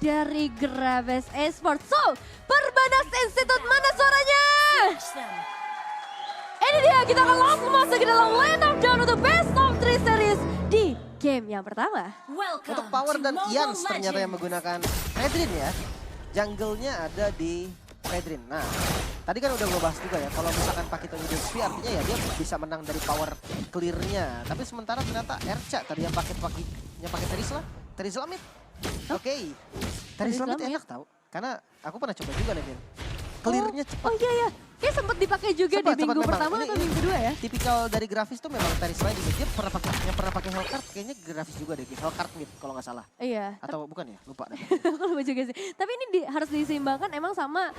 dari Graves Esports. So, Perbanas Institute mana suaranya? Ini dia, kita akan langsung masuk ke dalam line up down untuk Best of 3 Series di game yang pertama. Untuk Power dan Ians ternyata yang menggunakan Redrin ya. Jungle-nya ada di Redrin. Nah, tadi kan udah gue bahas juga ya, kalau misalkan Pakito UDSP artinya ya dia bisa menang dari power clear-nya. Tapi sementara ternyata Erca tadi yang pakai Terizla. Terizla mid. Oke. Terizla mid enak tau. Karena aku pernah coba juga nih, Vin. Clear-nya cepat. Oh iya ya, kayak sempat dipakai juga di minggu pertama atau minggu kedua ya? Tipikal dari grafis tuh memang Terizla di mid. Dia yang pernah pakai Hellcard kayaknya grafis juga deh. Hellcard mid kalau nggak salah. Iya. Atau bukan ya? Lupa. Aku lupa juga sih. Tapi ini harus diseimbangkan emang sama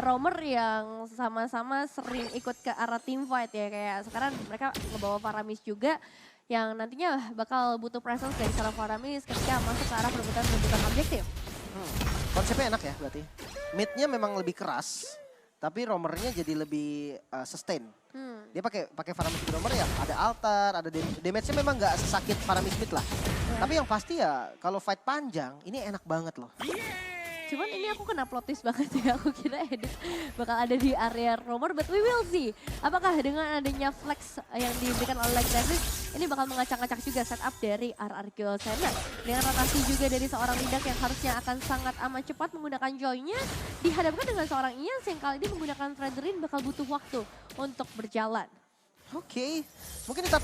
roamer yang sama-sama sering ikut ke arah team fight ya. Kayak sekarang mereka ngebawa Faramis juga yang nantinya bakal butuh presence dari seorang Faramis ketika masuk ke arah perebutan objektif. Konsepnya enak ya berarti. Mid-nya memang lebih keras, tapi roamernya jadi lebih sustain. Dia pakai Faramis di roamer ya, ada altar, ada damage-nya memang nggak sesakit Faramis mid lah. Tapi yang pasti ya kalau fight panjang ini enak banget loh. Cuman ini aku kena plot twist banget ya, aku kira Edit bakal ada di area roamer, but we will see. Apakah dengan adanya flex yang diberikan oleh Gravis, ini bakal mengacak-acak juga setup dari RRQ Senna. Dengan rotasi juga dari seorang Lidak yang harusnya akan sangat amat cepat menggunakan joy-nya, dihadapkan dengan seorang Ians yang kali ini menggunakan Fredrin bakal butuh waktu untuk berjalan. Oke, mungkin kita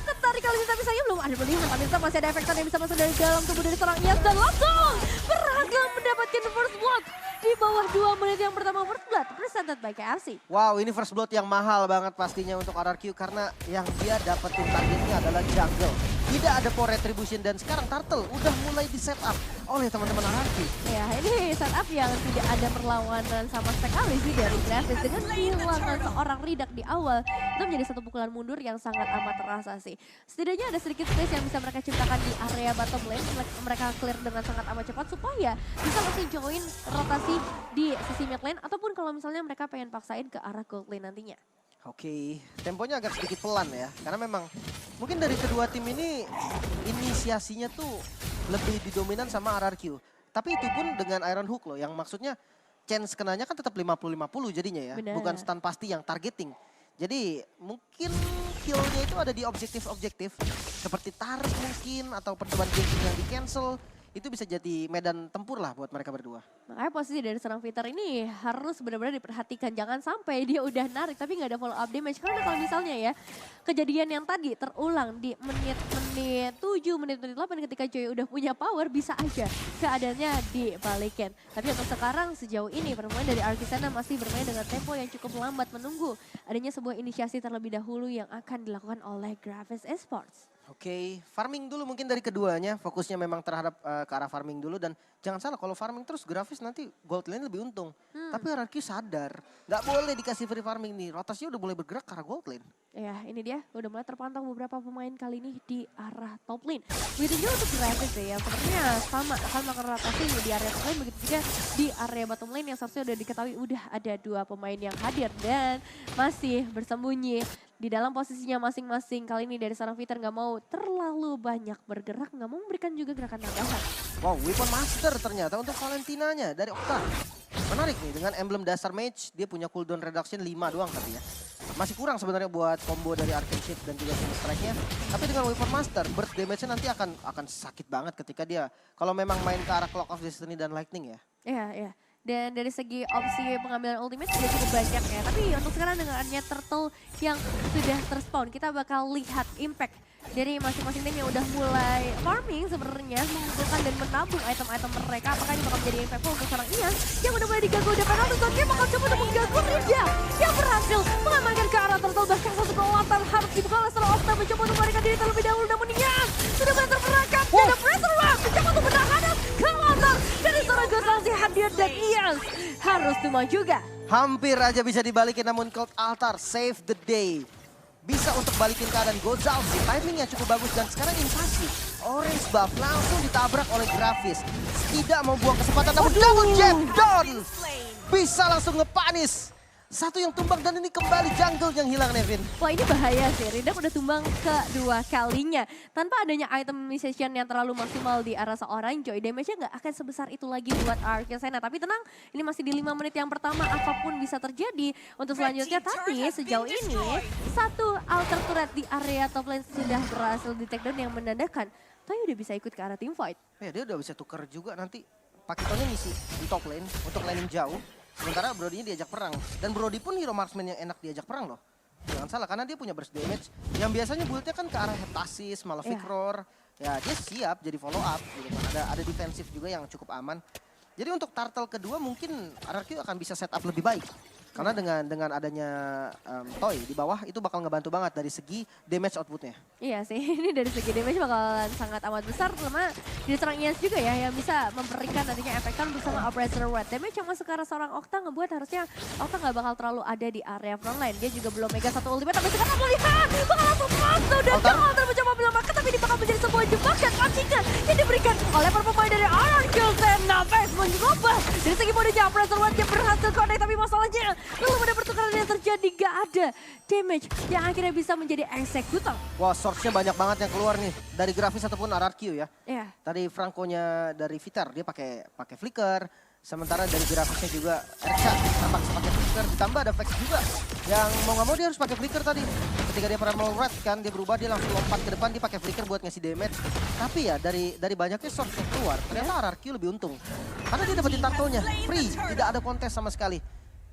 Ketarik kali ini tapi saya belum ada melihat. Pemirsa masih ada efek yang bisa masuk dari dalam tubuh dari seorang Ias dan langsung berhasil mendapatkan first blood di bawah 2 menit yang pertama. First blood presented by KFC. Wow, ini first blood yang mahal banget pastinya untuk RRQ karena yang dia dapetin targetnya adalah jungle. Tidak ada power retribution dan sekarang Turtle udah mulai di setup oleh teman-teman RRQ. Ya, ini setup yang tidak ada perlawanan sama sekali sih dari Gravis dengan kehilangan seorang Ridak di awal. Itu menjadi satu pukulan mundur yang sangat amat terasa sih. Setidaknya ada sedikit space yang bisa mereka ciptakan di area bottom lane. Mereka clear dengan sangat amat cepat supaya bisa langsung join rotasi di sisi mid lane. Ataupun kalau misalnya mereka pengen paksain ke arah gold lane nantinya. Oke, temponya agak sedikit pelan ya. Karena memang mungkin dari kedua tim ini inisiasinya tuh lebih didominan sama RRQ. Tapi itu pun dengan Iron Hook loh, yang maksudnya chance kenanya kan tetap 50-50 jadinya ya. Bener. Bukan stun pasti yang targeting. Jadi mungkin kill-nya itu ada di objektif-objektif. Seperti tarik mungkin atau percobaan ganking yang di cancel. Itu bisa jadi medan tempur lah buat mereka berdua. Makanya posisi dari seorang Fighter ini harus benar-benar diperhatikan. Jangan sampai dia udah narik tapi nggak ada follow up damage. Karena kalau misalnya ya kejadian yang tadi terulang di menit-menit 7, menit-menit 8 ketika Joy udah punya power bisa aja keadaannya dibalikin. Tapi untuk sekarang sejauh ini permainan dari Arkisana masih bermain dengan tempo yang cukup lambat menunggu adanya sebuah inisiasi terlebih dahulu yang akan dilakukan oleh Gravis Esports. Oke, farming dulu mungkin dari keduanya. Fokusnya memang terhadap ke arah farming dulu. Dan jangan salah kalau farming terus grafis nanti gold lane lebih untung. Tapi RRQ sadar, nggak boleh dikasih free farming nih. Rotasinya udah mulai bergerak ke arah gold lane. Ya ini dia udah mulai terpantau beberapa pemain kali ini di arah top lane. Begitu juga untuk Gravis ya, yang sepertinya sama akan melakukan rotasi di area top lane. Begitu juga di area bottom lane yang seharusnya udah diketahui udah ada 2 pemain yang hadir dan masih bersembunyi di dalam posisinya masing-masing. Kali ini dari seorang Fighter nggak mau terlalu banyak bergerak, nggak mau memberikan juga gerakan tambahan. Wow, weapon master ternyata untuk Valentinanya dari Okta. Menarik nih, dengan emblem dasar mage, dia punya cooldown reduction 5 doang tapi ya. Masih kurang sebenarnya buat combo dari Arcane Shift dan juga Swing Strike-nya. Tapi dengan weapon master, burst damage-nya nanti akan sakit banget ketika dia, kalau memang main ke arah Clock of Destiny dan Lightning ya. Iya, iya. Dan dari segi opsi pengambilan ultimate sudah cukup banyak ya. Tapi untuk sekarang dengan adanya Turtle yang sudah terspawn, kita bakal lihat impact dari masing-masing tim yang udah mulai farming sebenarnya, mengumpulkan dan menabung item-item mereka. Apakah ini bakal menjadi impactful untuk seorang Ian yang udah mulai diganggu depan untuk Zokia bakal coba untuk mengganggu Rinja yang berhasil mengamankan ke arah Turtle. Bahkan satu kekuatan harus dibuka oleh seorang Okta mencoba untuk melarikan diri terlebih dahulu. Namun Ian sudah mulai terperangkap. Ada pressure rush mencoba untuk menahan ke latar dari seorang Ghost hadir dan Ian harus tumbang juga. Hampir aja bisa dibalikin namun Cold Altar save the day. Bisa untuk balikin keadaan Gozalzi. Timingnya cukup bagus dan sekarang invasi. Orange buff langsung ditabrak oleh Gravis. Tidak mau buang kesempatan namun double jab down. Bisa langsung ngepanis Satu yang tumbang dan ini kembali jungle yang hilang, Nevin. Wah, ini bahaya sih. Ridak udah tumbang kedua kalinya. Tanpa adanya itemization yang terlalu maksimal di arah seorang Joy, damage-nya nggak akan sebesar itu lagi buat Arkesena. Tapi tenang, ini masih di 5 menit yang pertama, apapun bisa terjadi untuk selanjutnya. Tapi sejauh ini, satu alter turret di area top lane sudah berhasil di take down yang menandakan Toy udah bisa ikut ke arah team fight. Ya, dia udah bisa tuker juga nanti. Pakitonya ngisi di top lane untuk laning jauh. Sementara Brody-nya diajak perang. Dan Brody pun hero marksman yang enak diajak perang loh. Jangan salah, karena dia punya burst damage. Yang biasanya build-nya kan ke arah Heptasis, Malefic Roar. Ya dia siap jadi follow up gitu kan. Ada defensif juga yang cukup aman. Jadi untuk turtle kedua mungkin RRQ akan bisa setup lebih baik. Karena dengan adanya Toy di bawah itu bakal ngebantu banget dari segi damage outputnya. Iya sih, ini dari segi damage bakalan sangat amat besar karena diserang Ians juga ya yang bisa memberikan nantinya efek kan bersama Operator Red. Damage yang masuk ke arah seorang Okta ngebuat harusnya Okta nggak bakal terlalu ada di area frontline. Dia juga belum mega satu ultimate tapi sekarang melihat bakal langsung masuk dan Alter mencoba bilang makan tapi ini bakal menjadi sebuah jebakan pastinya yang diberikan oleh para pemain dari RRQ Sena Face mencoba. Dari segi modenya Operator Red yang berhasil connect tapi masalahnya lalu ada pertukaran yang terjadi, gak ada damage yang akhirnya bisa menjadi eksekutor. Wah, source-nya banyak banget yang keluar nih dari grafis ataupun RRQ ya. Iya. Tadi Franco-nya dari Vitar dia pakai flicker, sementara dari grafisnya juga Erca tampak pakai flicker, ditambah ada Vex juga yang mau nggak mau dia harus pakai flicker tadi. Ketika dia pernah mau red kan dia berubah, dia langsung lompat ke depan, dia pakai flicker buat ngasih damage. Tapi ya dari banyaknya source yang keluar, ternyata RRQ lebih untung. Karena dia dapetin turtle-nya free, tidak ada kontes sama sekali.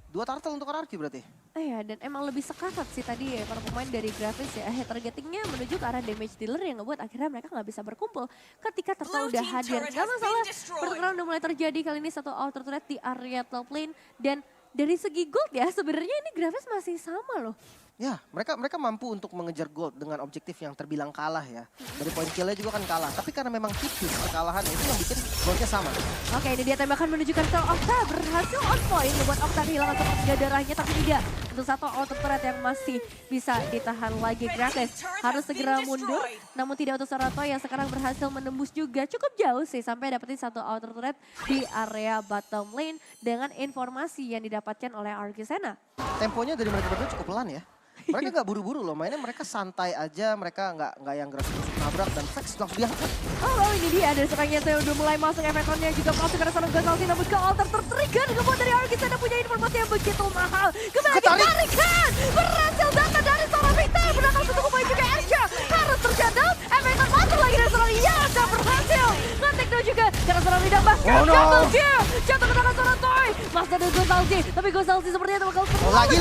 2 turtle untuk RRQ berarti. Iya, dan emang lebih sekarat sih tadi ya para pemain dari grafis ya. Targetingnya menuju ke arah damage dealer yang ngebuat akhirnya mereka nggak bisa berkumpul ketika turtle udah hadir. Gak masalah, pertukaran udah mulai terjadi kali ini satu outer turret di area top lane. Dan dari segi gold ya sebenarnya ini grafis masih sama loh. Ya, mereka mampu untuk mengejar gold dengan objektif yang terbilang kalah ya. Dari point kill-nya juga kan kalah, tapi karena memang tipis kekalahan itu yang bikin goldnya sama. Oke, ini dia tembakan menunjukkan ke Okta, berhasil on point membuat Okta kehilangan sepertiga darahnya, tapi tidak. Untuk satu auto turret yang masih bisa ditahan lagi Graves. Harus segera mundur, namun tidak untuk Sarato yang sekarang berhasil menembus juga cukup jauh sih sampai dapetin satu auto turret di area bottom lane dengan informasi yang didapatkan oleh Arkesena. Temponya dari mereka berdua cukup pelan ya. Mereka nggak buru-buru loh, mainnya mereka santai aja, mereka nggak yang gerasuk-gerasuk nabrak dan Vex langsung diangkat. Oh, ini dia dari serangan saya udah mulai masuk efekonnya juga masuk ke seorang Gazalzi namun ke altar tertrigger kemudian dari Arkesena punya informasi yang begitu mahal. Kembali tarikan, berhasil datang dari seorang Victor, berhasil untuk poin juga Erja harus terjadap, efekon masuk lagi dari seorang Yasa berhasil. Ngetek down juga karena seorang Lidang bahkan double kill, jatuh ke tangan seorang Toy. Masih ada Gazalzi, tapi Gazalzi sepertinya bakal lagi.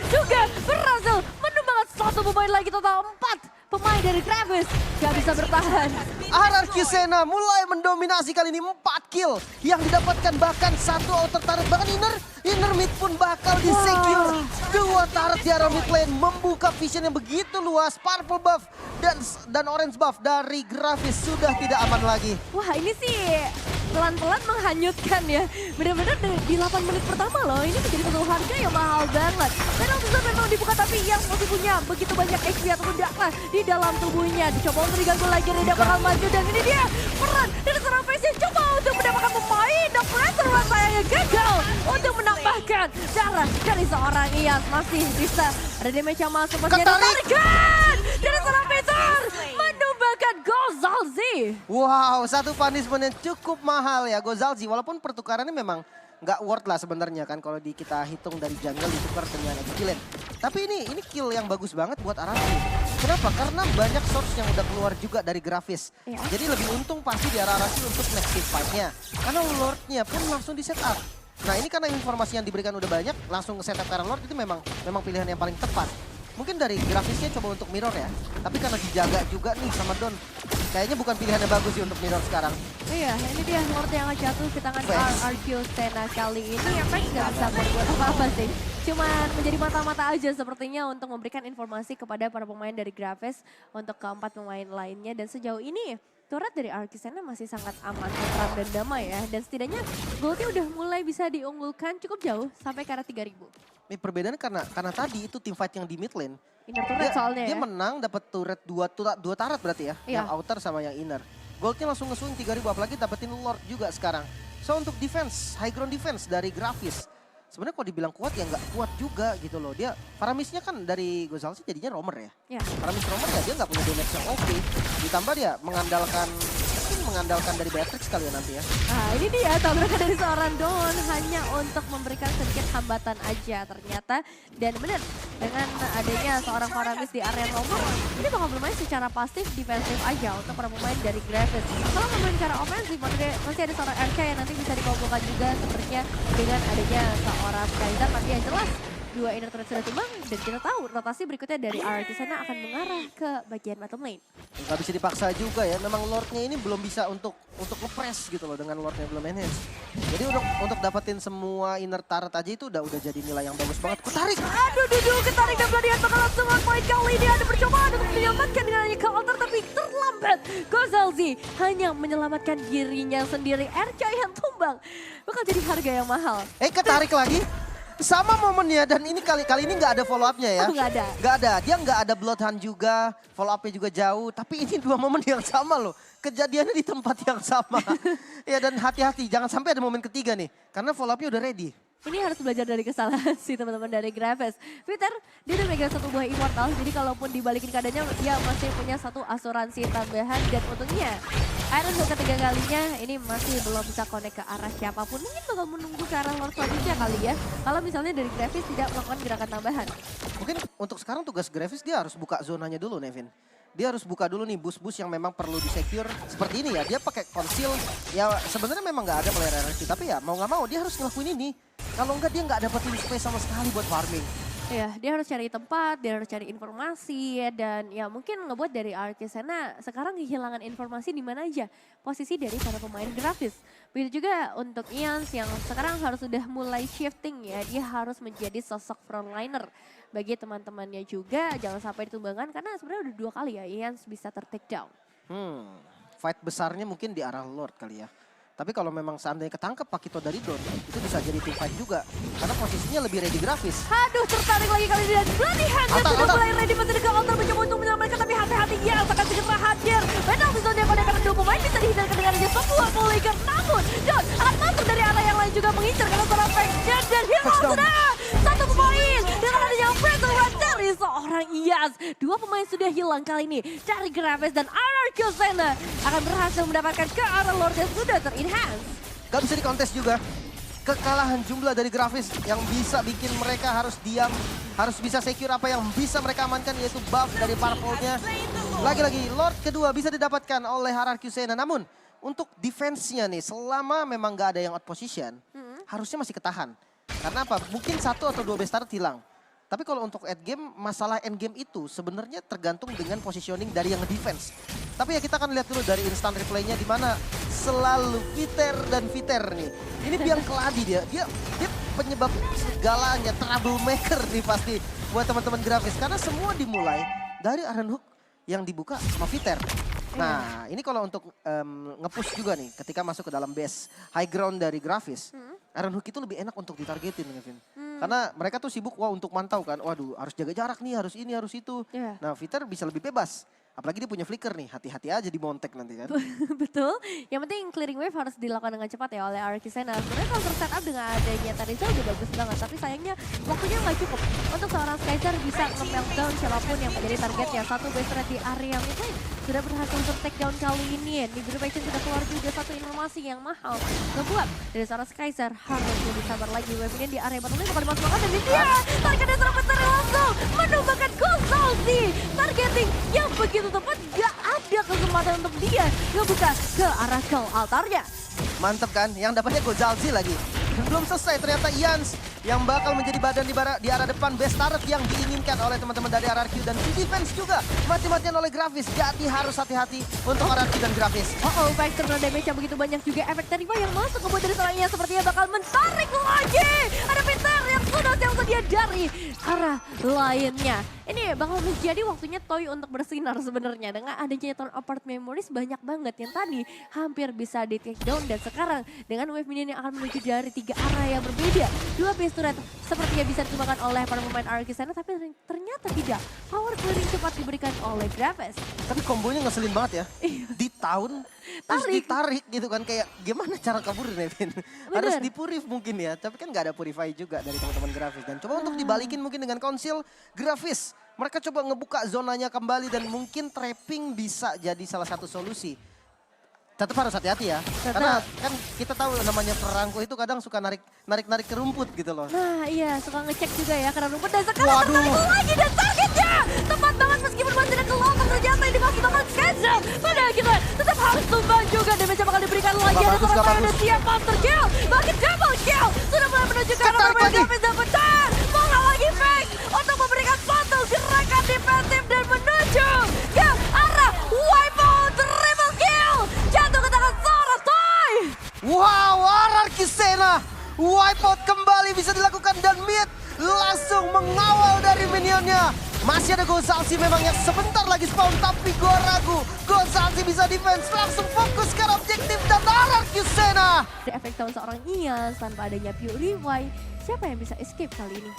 Juga berhasil menumbangkan satu pemain lagi, total 4 pemain dari Graves gak bisa bertahan. RRQ Sena mulai mendominasi kali ini 4 kill yang didapatkan, bahkan satu outer turret, bahkan inner mid pun bakal di-secure. 2 turret di arah mid lane membuka vision yang begitu luas. Purple buff dan orange buff dari Gravis sudah tidak aman lagi. Wah, ini sih pelan-pelan menghanyutkan ya. Benar-benar di 8 menit pertama loh, ini menjadi satu harga yang mahal banget. Dan Altusan memang dibuka tapi yang masih punya begitu banyak HP ataupun darah di dalam tubuhnya. Dicoba untuk diganggu lagi, Rida bakal maju dan ini dia peran dari seorang face yang coba untuk mendapatkan pemain. Dan pressure sayangnya gagal untuk menambahkan darah dari seorang Ias. Masih bisa ada damage yang masuk, masih ada tarikan dari seorang Peter menumbangkan Gozalzi. Wow, satu punishment yang cukup mahal ya Gozalzi, walaupun pertukarannya memang nggak worth lah sebenarnya kan kalau kita hitung dari jungle ditukar dengan XP lane. Tapi ini kill yang bagus banget buat RRQ. Kenapa? Karena banyak source yang udah keluar juga dari Gravis. Ya. Jadi lebih untung pasti di RRQ untuk next team fight-nya. Karena Lord-nya pun langsung di setup. Nah ini karena informasi yang diberikan udah banyak, langsung nge-setup karena Lord itu memang pilihan yang paling tepat. Mungkin dari grafisnya coba untuk mirror ya, tapi karena dijaga juga nih sama Don, kayaknya bukan pilihan yang bagus sih untuk mirror sekarang. Iya, ini dia Lord yang jatuh ke tangan RRQ Sena kali ini. Efek gak bisa buat apa-apa sih. Cuman menjadi mata-mata aja sepertinya untuk memberikan informasi kepada para pemain dari Graves untuk keempat pemain lainnya. Dan sejauh ini turret dari Arkesena masih sangat aman, tentram dan damai ya. Dan setidaknya goldnya udah mulai bisa diunggulkan cukup jauh sampai ke arah 3000. Ini perbedaannya karena tadi itu team fight yang di mid lane. Inner turret soalnya dia ya. menang dapat turret dua turret berarti ya. Iya. Yang outer sama yang inner. Goldnya langsung nge-swing 3000 apalagi dapetin Lord juga sekarang. So untuk defense, high ground defense dari Gravis. sebenarnya kalau dibilang kuat ya nggak kuat juga gitu loh. Dia Paramisnya kan dari Gozal sih jadinya roamer ya. Ya. Paramis roamer ya dia nggak punya damage yang oke. Ditambah dia mengandalkan dari Beatrix kali ya nanti ya. Nah ini dia tabrakan dari seorang Don hanya untuk memberikan sedikit hambatan aja ternyata. Dan benar dengan adanya seorang Paramis di area nomor, ini bakal bermain secara pasif defensif aja untuk para pemain dari Gravis. Kalau bermain secara ofensif masih ada seorang RK yang nanti bisa dikumpulkan juga sepertinya dengan adanya seorang Kaiser. Tapi yang jelas dua inner turret sudah tumbang dan kita tahu rotasi berikutnya dari RRQ sana akan mengarah ke bagian bottom lane. Nggak bisa dipaksa juga ya, memang Lordnya ini belum bisa untuk nge-press gitu loh dengan Lordnya belum enhance. Jadi untuk dapetin semua inner turret aja itu udah jadi nilai yang bagus banget. Kutarik! Aduh Dudul ketarik dan Bladian bakal langsung poin kali ini. Ada percobaan untuk menyelamatkan dengan hanya counter tapi terlambat. Gozalzi hanya menyelamatkan dirinya sendiri. RK yang tumbang bakal jadi harga yang mahal. Ketarik lagi. Sama momennya dan ini kali ini nggak ada follow up-nya ya. Oh, nggak ada. Nggak ada, dia nggak ada Bloodhound juga, follow up-nya juga jauh. Tapi ini dua momen yang sama loh, kejadiannya di tempat yang sama. Ya dan hati-hati, jangan sampai ada momen ketiga nih, karena follow up-nya udah ready. Ini harus belajar dari kesalahan sih teman-teman dari Graves. Peter, dia udah megang satu buah immortal, jadi kalaupun dibalikin keadaannya dia masih punya satu asuransi tambahan. Dan untungnya Ironhook ketiga kalinya ini masih belum bisa connect ke arah siapapun. Mungkin bakal menunggu ke arah Lord selanjutnya kali ya. Kalau misalnya dari Graves tidak melakukan gerakan tambahan. Mungkin untuk sekarang tugas Gravis dia harus buka zonanya dulu Nevin. Dia harus buka dulu nih bus-bus yang memang perlu di-secure. Seperti ini ya, dia pakai conceal. Ya sebenarnya memang nggak ada player RRQ, tapi ya mau nggak mau dia harus ngelakuin ini. Kalau enggak dia nggak dapetin space sama sekali buat farming. Ya, dia harus cari tempat, dia harus cari informasi ya, dan ya mungkin ngebuat dari RRQ sana sekarang kehilangan informasi di mana aja posisi dari para pemain grafis. Begitu juga untuk Ians yang sekarang harus sudah mulai shifting ya, dia harus menjadi sosok frontliner bagi teman-temannya juga. Jangan sampai ditumbangkan karena sebenarnya udah 2 kali ya Ians bisa ter-take down. Fight besarnya mungkin di arah Lord kali ya. Tapi kalau memang seandainya ketangkep Pakito dari Don, itu bisa jadi team fight juga. Karena posisinya lebih ready grafis. Aduh, tertarik lagi kali ini dan Bloody Hand sudah mulai ready masih ke counter mencoba untuk menyelamatkan. Tapi hati-hati ya, akan segera hadir. Menang di zona yang pada karena 2 pemain bisa dihindarkan dengan hanya sebuah polygon. Namun, Don akan masuk dari arah yang lain juga mengincar karena seorang Faction dan Hero sudah. 1 pemain dengan adanya Pretzel Red dari seorang Iyas. 2 pemain sudah hilang kali ini dari Graves dan RRQ sana akan berhasil mendapatkan ke arah Lord yang sudah ter-enhance. Gak bisa dikontes juga. Kekalahan jumlah dari grafis yang bisa bikin mereka harus diam. Harus bisa secure apa yang bisa mereka amankan yaitu buff dari purple-nya. Lagi-lagi Lord kedua bisa didapatkan oleh RRQ Sena. Namun untuk defense-nya nih selama memang gak ada yang out position. Harusnya masih ketahan. Karena apa? Mungkin 1 atau 2 best start hilang. Tapi kalau untuk end game, masalah end game itu sebenarnya tergantung dengan positioning dari yang defense. Tapi ya kita akan lihat dulu dari instant replay-nya di mana selalu Viter dan Viter nih. Ini biang keladi dia penyebab segalanya, troublemaker nih pasti buat teman-teman grafis. Karena semua dimulai dari Ironhook yang dibuka sama Viter. Nah ini kalau untuk nge-push juga nih ketika masuk ke dalam base high ground dari grafis. Ironhook itu lebih enak untuk ditargetin Kevin. Karena mereka tuh sibuk untuk mantau kan. Waduh harus jaga jarak nih, harus ini, harus itu. Nah Viter bisa lebih bebas. Apalagi dia punya flicker nih, hati-hati aja di Montek nanti kan. Betul, yang penting clearing wave harus dilakukan dengan cepat ya oleh RRQ Sena. Sebenarnya kalau setup dengan adanya Tariza udah bagus banget, tapi sayangnya waktunya nggak cukup untuk seorang Skyzer bisa nge-meltdown siapapun yang menjadi targetnya. 1 base threat di area mid lane sudah berhasil untuk take down kali ini. Di group action sudah keluar juga 1 informasi yang mahal. Ngebuat dari seorang Skyzer harus lebih sabar lagi. Wave ini di area bottom lane bakal dimasukkan dan dia targetnya serang besar langsung menumbangkan Gozalzi. Targeting yang begitu tepat, gak ada kesempatan untuk dia ngebuka ke arah kill altarnya. Mantep kan, yang dapatnya Gozalzi lagi. Dan belum selesai ternyata Ians yang bakal menjadi badan di arah depan best turret yang diinginkan oleh teman-teman dari RRQ. Dan di defense juga mati-matian oleh grafis. Jadi harus hati-hati untuk RRQ dan grafis. Baik terkena damage yang begitu banyak juga efek Teriva yang masuk ke dari serangannya sepertinya bakal menarik lagi. Ada Peter yang sudah sedia dari arah lainnya. Ini bakal menjadi waktunya Toy untuk bersinar sebenarnya. Dengan adanya turn apart memories banyak banget yang tadi hampir bisa di take down. Dan sekarang dengan wave minion yang akan menuju dari 3 arah yang berbeda. 2 base turret sepertinya bisa ditemukan oleh para pemain RRQ sana, tapi ternyata tidak. Power clearing cepat diberikan oleh Graves. Tapi kombonya ngeselin banget ya. Di tahun terus Tarik. ditarik gitu kan. Kayak gimana cara kabur Nevin? Harus dipurif mungkin ya. Tapi kan nggak ada purify juga dari teman-teman grafis. Dan coba untuk dibalikin mungkin dengan konsil grafis. Mereka coba ngebuka zonanya kembali dan mungkin trapping bisa jadi salah satu solusi. Tetap harus hati-hati ya. Karena kan kita tahu namanya perangko itu kadang suka narik ke rumput gitu loh. Nah iya, suka ngecek juga ya karena rumput dan sekarang Waduh. tertarik lagi dan targetnya. Tepat banget meskipun masih ada kelompok ternyata yang dimaksudkan schedule. Padahal kita tetap harus tumbang juga. Damage bakal diberikan lagi. Ada Bagus, seorang bagus. player siap monster kill. Bahkan double kill. Sudah mulai menuju ke arah Ketarik bermain lagi. Davis dan benar. Bola lagi fake untuk memberikan suatu gerakan defensif dan menuju ke arah wipeout triple kill. Jatuh ke tangan seorang Toy. Wow, Ararki Sena. Wipeout kembali bisa dilakukan dan Mid langsung mengawal dari minionnya. Masih ada Gozalsi memang yang sebentar lagi spawn tapi gue ragu. Gozalsi bisa defense langsung fokus ke objektif dan Ararki Sena. Dari efek tahun seorang Ian tanpa adanya Pure Revive, siapa yang bisa escape kali ini?